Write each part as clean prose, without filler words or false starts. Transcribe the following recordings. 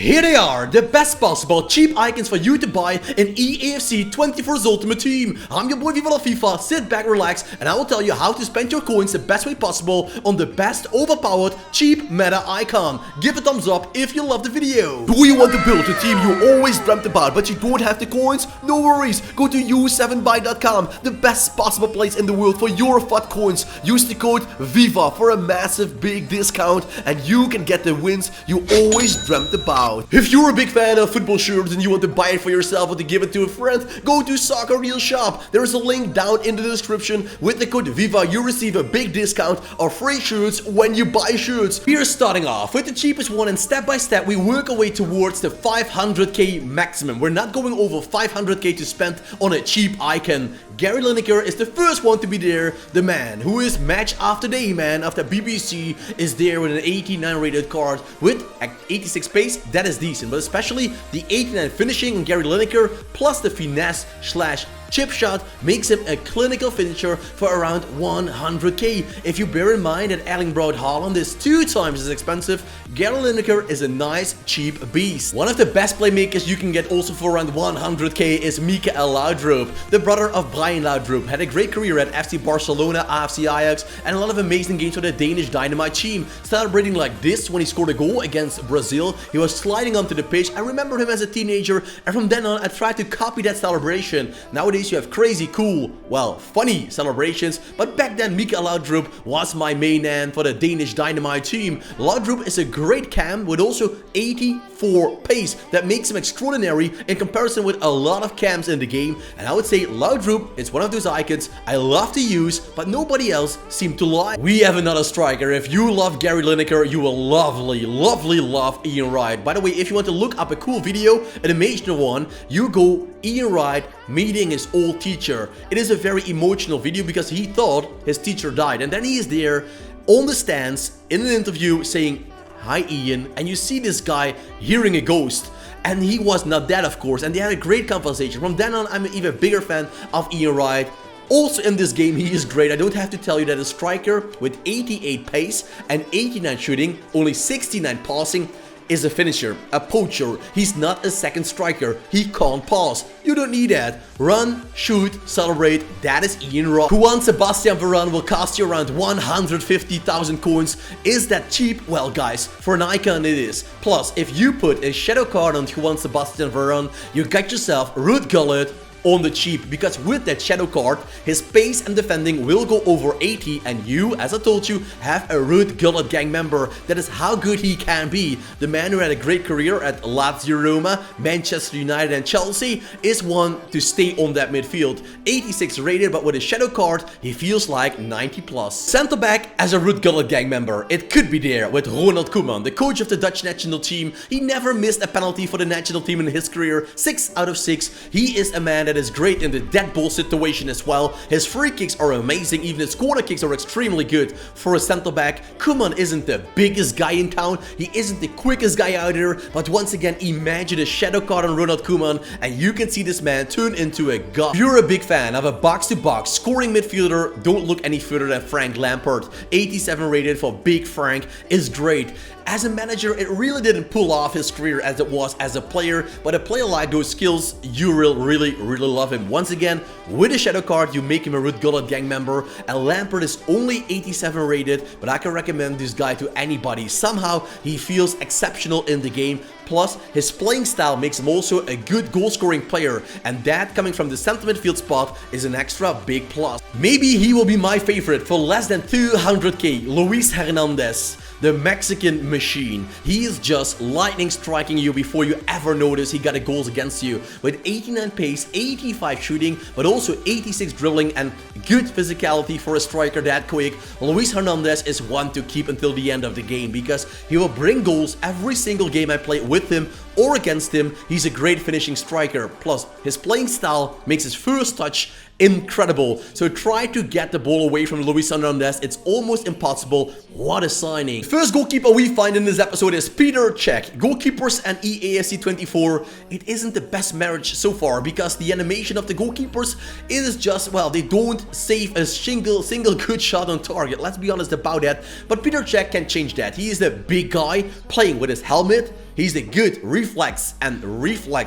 Here they are, the best possible cheap icons for you to buy in EAFC 24's Ultimate Team. I'm your boy FIFA, sit back, relax, and I will tell you how to spend your coins the best way possible on the best overpowered cheap meta icon. Give a thumbs up if you love the video. Do you want to build a team you always dreamt about but you don't have the coins? No worries, go to u7buy.com, the best possible place in the world for your FUT coins. Use the code VIVA for a massive big discount and you can get the wins you always dreamt about. If you're a big fan of football shirts and you want to buy it for yourself or to give it to a friend, go to Soccer Real Shop. There is a link down in the description. With the code VIVA, you receive a big discount of free shirts when you buy shirts. We're starting off with the cheapest one, and step by step we work our way towards the 500k maximum. We're not going over 500k to spend on a cheap icon. Gary Lineker is the first one to be there. The man who is match after day man after BBC is there with an 89 rated card with 86 pace. That is decent, but especially the 89 finishing on Gary Lineker plus the finesse slash chip shot makes him a clinical finisher for around 100k. If you bear in mind that Erling Braut Haaland is 2 times as expensive, Gary Lineker is a nice cheap beast. One of the best playmakers you can get also for around 100k is Michael Laudrup. The brother of Brian Laudrup had a great career at FC Barcelona, AFC Ajax, and a lot of amazing games for the Danish Dynamite team. Celebrating like this when he scored a goal against Brazil. He was sliding onto the pitch. I remember him as a teenager, and from then on I tried to copy that celebration. Nowadays you have crazy cool, well, funny celebrations, but back then Michael Laudrup was my main man for the Danish Dynamite team. Laudrup is a great cam with also 84 pace that makes him extraordinary in comparison with a lot of cams in the game, and I would say Laudrup is one of those icons I love to use but nobody else seemed to like. We have another striker. If you love Gary Lineker, you will lovely love Ian Wright. By the way, if you want to look up a cool video, an amazing one, you go Ian Wright meeting his old teacher. It is a very emotional video because he thought his teacher died, and then he is there on the stands in an interview saying, "Hi Ian," and you see this guy hearing a ghost. And he was not dead, of course, and they had a great conversation. From then on, I'm an even bigger fan of Ian Wright. Also in this game, he is great. I don't have to tell you that a striker with 88 pace and 89 shooting, only 69 passing, is a finisher, a poacher. He's not a second striker. He can't pass. You don't need that. Run, shoot, celebrate. That is Ian Wright. Juan Sebastian Varane will cost you around 150,000 coins. Is that cheap? Well, guys, for an icon it is. Plus, if you put a shadow card on Juan Sebastian Varane, you got yourself Ruud Gullit on the cheap, because with that shadow card his pace and defending will go over 80, and you, as I told you, have a Ruud Gullit gang member. That is how good he can be. The man who had a great career at Lazio, Roma, Manchester United and Chelsea is one to stay on that midfield. 86 rated, but with a shadow card he feels like 90 plus. Center back as a Ruud Gullit gang member, it could be there with Ronald Koeman, the coach of the Dutch national team. He never missed a penalty for the national team in his career, 6 out of 6. He is a man that is great in the dead ball situation as well. His free kicks are amazing, even his corner kicks are extremely good for a center back. Koeman isn't the biggest guy in town, he isn't the quickest guy out there, but once again, imagine a shadow card on Ronald Koeman and you can see this man turn into a god. If you're a big fan of a box-to-box scoring midfielder, don't look any further than Frank Lampard. 87 rated for Big Frank is great. As a manager, it really didn't pull off his career as it was as a player, but a player like those skills, you will really love him. Once again, with a shadow card, you make him a Ruud Gullit gang member, and Lampard is only 87 rated, but I can recommend this guy to anybody. Somehow, he feels exceptional in the game, plus his playing style makes him also a good goal-scoring player, and that coming from the center midfield spot is an extra big plus. Maybe he will be my favorite for less than 200k, Luis Hernandez. The Mexican machine. He is just lightning striking you before you ever notice he got a goals against you. With 89 pace, 85 shooting, but also 86 dribbling and good physicality for a striker that quick, Luis Hernandez is one to keep until the end of the game because he will bring goals every single game I play with him or against him. He's a great finishing striker. Plus, his playing style makes his first touch incredible. So try to get the ball away from Luis Hernandez. It's almost impossible. What a signing. First goalkeeper we find in this episode is Peter Cech. Goalkeepers and EAFC 24, it isn't the best marriage so far because the animation of the goalkeepers is just, well, they don't save a single good shot on target. Let's be honest about that. But Peter Cech can change that. He is the big guy playing with his helmet, he's a good reflex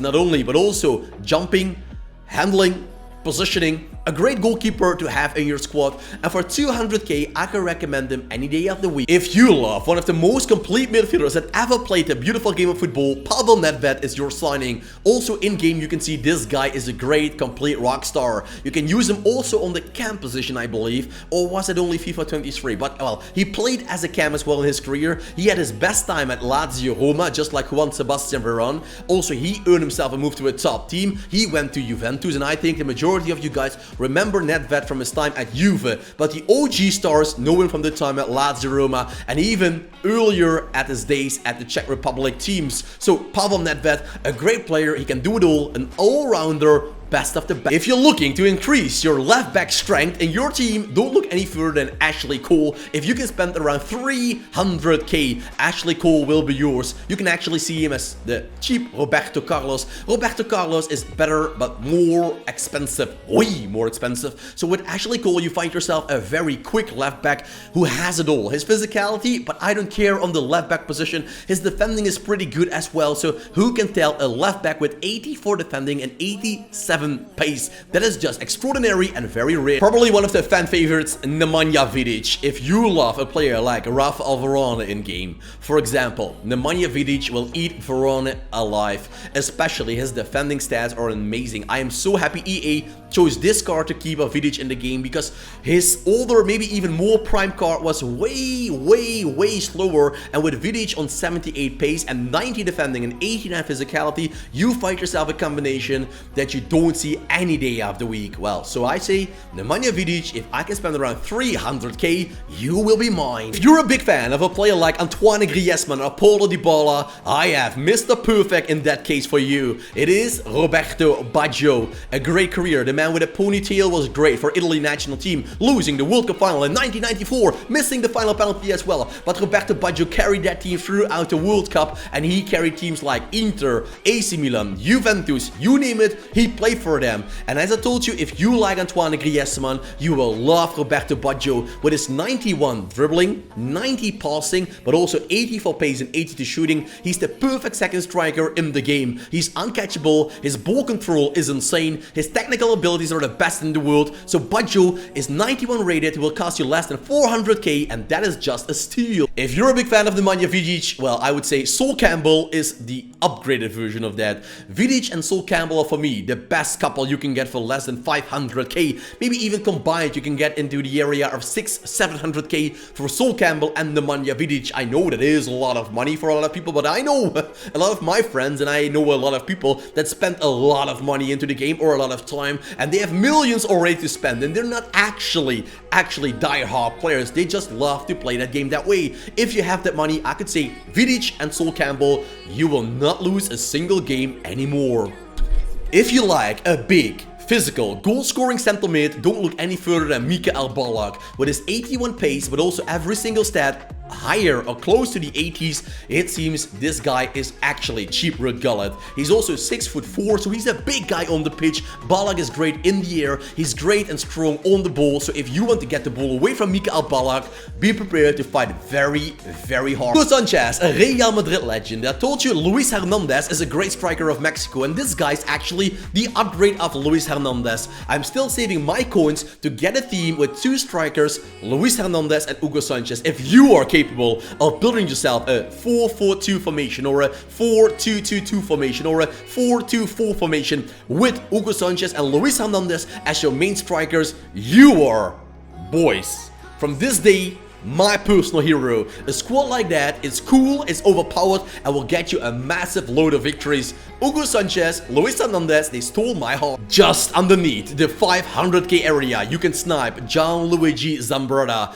not only, but also jumping, handling, positioning, a great goalkeeper to have in your squad, and for 200k I can recommend him any day of the week. If you love one of the most complete midfielders that ever played a beautiful game of football, Pavel Nedved is your signing. Also in game you can see this guy is a great complete rock star. You can use him also on the cam position, I believe, or was it only FIFA 23, but well, he played as a cam as well in his career. He had his best time at Lazio Roma, just like Juan Sebastian Veron. Also he earned himself a move to a top team. He went to Juventus, and I think the majority of you guys remember Nedved from his time at Juve, but the OG stars know him from the time at Lazio Roma and even earlier at his days at the Czech Republic teams. So Pavel Nedved, a great player, he can do it all, an all-rounder, best of the best. If you're looking to increase your left back strength in your team, don't look any further than Ashley Cole. If you can spend around 300k, Ashley Cole will be yours. You can actually see him as the cheap Roberto Carlos. Roberto Carlos is better but more expensive, way more expensive. So with Ashley Cole you find yourself a very quick left back who has it all. His physicality, but I don't care on the left back position. His defending is pretty good as well. So who can tell a left back with 84 defending and 87 pace? That is just extraordinary and very rare. Probably one of the fan favorites, Nemanja Vidic. If you love a player like Rafael Varane in game, for example, Nemanja Vidic will eat Varane alive. Especially his defending stats are amazing. I am so happy EA chose this card to keep a Vidic in the game, because his older, maybe even more prime card was way slower, and with Vidic on 78 pace and 90 defending and 89 physicality, you find yourself a combination that you don't see any day of the week. Well, so I say Nemanja Vidic, if I can spend around 300k, you will be mine. If you're a big fan of a player like Antoine Griezmann or Paulo Dybala, I have Mr. Perfect in that case for you. It is Roberto Baggio. A great career. The man with a ponytail was great for Italy national team, losing the World Cup final in 1994, missing the final penalty as well. But Roberto Baggio carried that team throughout the World Cup, and he carried teams like Inter, AC Milan, Juventus, you name it, he played for them. And as I told you, if you like Antoine Griezmann, you will love Roberto Baggio with his 91 dribbling, 90 passing, but also 84 pace and 82 shooting. He's the perfect second striker in the game. He's uncatchable, his ball control is insane, his technical abilities are the best in the world. So Baggio is 91 rated, will cost you less than 400k, and that is just a steal. If you're a big fan of Nemanja Vidic, well, I would say Sol Campbell is the upgraded version of that. Vidic and Sol Campbell are for me the best couple you can get for less than 500k. Maybe even combined you can get into the area of 600-700k for Sol Campbell and Nemanja Vidic. I know that is a lot of money for a lot of people, but I know a lot of my friends and I know a lot of people that spent a lot of money into the game or a lot of time, and they have millions already to spend, and they're not actually die-hard players. They just love to play that game that way. If you have that money, I could say Vidic and Sol Campbell, you will not lose a single game anymore. If you like a big, physical, goal-scoring centre mid, don't look any further than Michael Ballack. With his 81 pace, but also every single stat higher or close to the 80s, it seems this guy is actually cheap regardless. He's also 6'4", so he's a big guy on the pitch. Ballack is great in the air, he's great and strong on the ball, so if you want to get the ball away from Michael Ballack, be prepared to fight very hard. Hugo Sanchez, a Real Madrid legend. I told you Luis Hernandez is a great striker of Mexico, and this guy's actually the upgrade of Luis Hernandez. I'm still saving my coins to get a team with two strikers, Luis Hernandez and Hugo Sanchez. If you are capable of building yourself a 4-4-2 formation or a 4-2-2-2 formation or a 4-2-4 formation with Hugo Sanchez and Luis Hernandez as your main strikers, you are, boys, from this day, my personal hero. A squad like that is cool, it's overpowered, and will get you a massive load of victories. Hugo Sanchez, Luis Hernandez, they stole my heart. Just underneath the 500k area, you can snipe Gianluigi Zambrotta.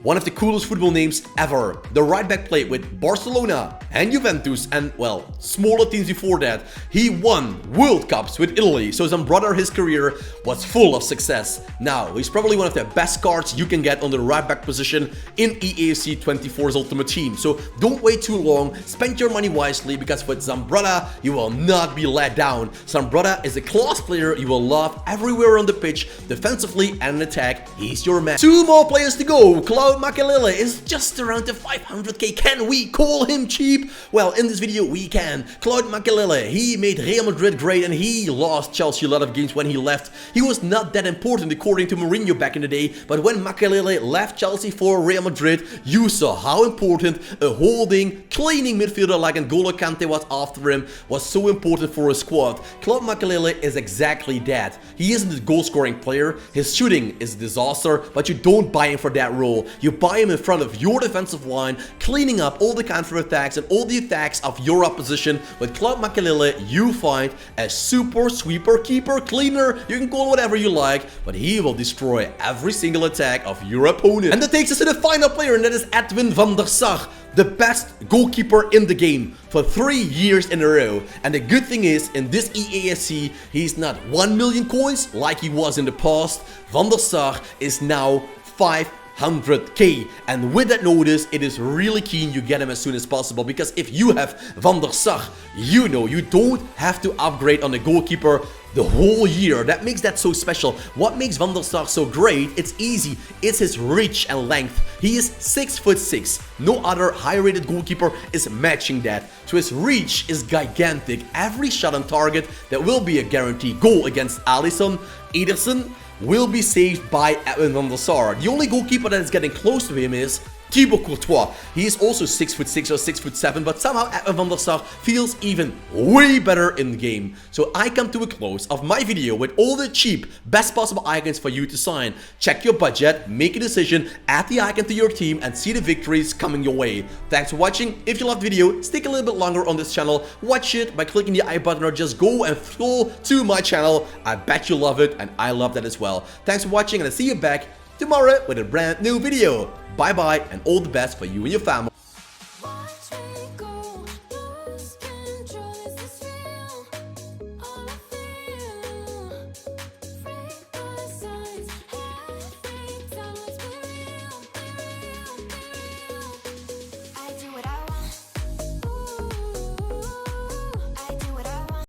One of the coolest football names ever. The right back played with Barcelona and Juventus and, well, smaller teams before that. He won World Cups with Italy, so Zambrotta, his career was full of success. Now, he's probably one of the best cards you can get on the right back position in EAFC 24's Ultimate Team. So don't wait too long, spend your money wisely, because with Zambrotta, you will not be let down. Zambrotta is a class player you will love everywhere on the pitch, defensively and in attack. He's your man. Two more players to go. Claude Makelele is just around the 500k. Can we call him cheap? Well, in this video we can. Claude Makelele, he made Real Madrid great and he lost Chelsea a lot of games when he left. He was not that important according to Mourinho back in the day, but when Makelele left Chelsea for Real Madrid, you saw how important a holding, cleaning midfielder like N'Golo Kante was after him was so important for his squad. Claude Makelele is exactly that. He isn't a goal-scoring player, his shooting is a disaster, but you don't buy him for that role. You buy him in front of your defensive line, cleaning up all the counter-attacks and all the attacks of your opposition. With Claude Makelele, you find a super sweeper, keeper, cleaner, you can call it whatever you like, but he will destroy every single attack of your opponent. And that takes us to the final player, and that is Edwin van der Sar, the best goalkeeper in the game for 3 years in a row. And the good thing is, in this EAFC, he's not 1 million coins like he was in the past. Van der Sar is now 500k, and with that notice, it is really keen you get him as soon as possible, because if you have Van der Sar, you know you don't have to upgrade on the goalkeeper the whole year. That makes that so special. What makes Van der Sar so great? It's easy. It's his reach and length. He is 6'6". No other high-rated goalkeeper is matching that. So his reach is gigantic. Every shot on target, that will be a guaranteed goal against Alisson, Ederson, will be saved by Edwin van der Sar. The only goalkeeper that is getting close to him is Thibaut Courtois. He is also 6'6" or 6'7", but somehow Edwin van der Sar feels even way better in the game. So I come to a close of my video with all the cheap, best possible icons for you to sign. Check your budget, make a decision, add the icon to your team, and see the victories coming your way. Thanks for watching. If you loved the video, stick a little bit longer on this channel. Watch it by clicking the I button or just go and scroll to my channel. I bet you love it, and I love that as well. Thanks for watching, and I'll see you back tomorrow with a brand new video. Bye bye, and all the best for you and your family.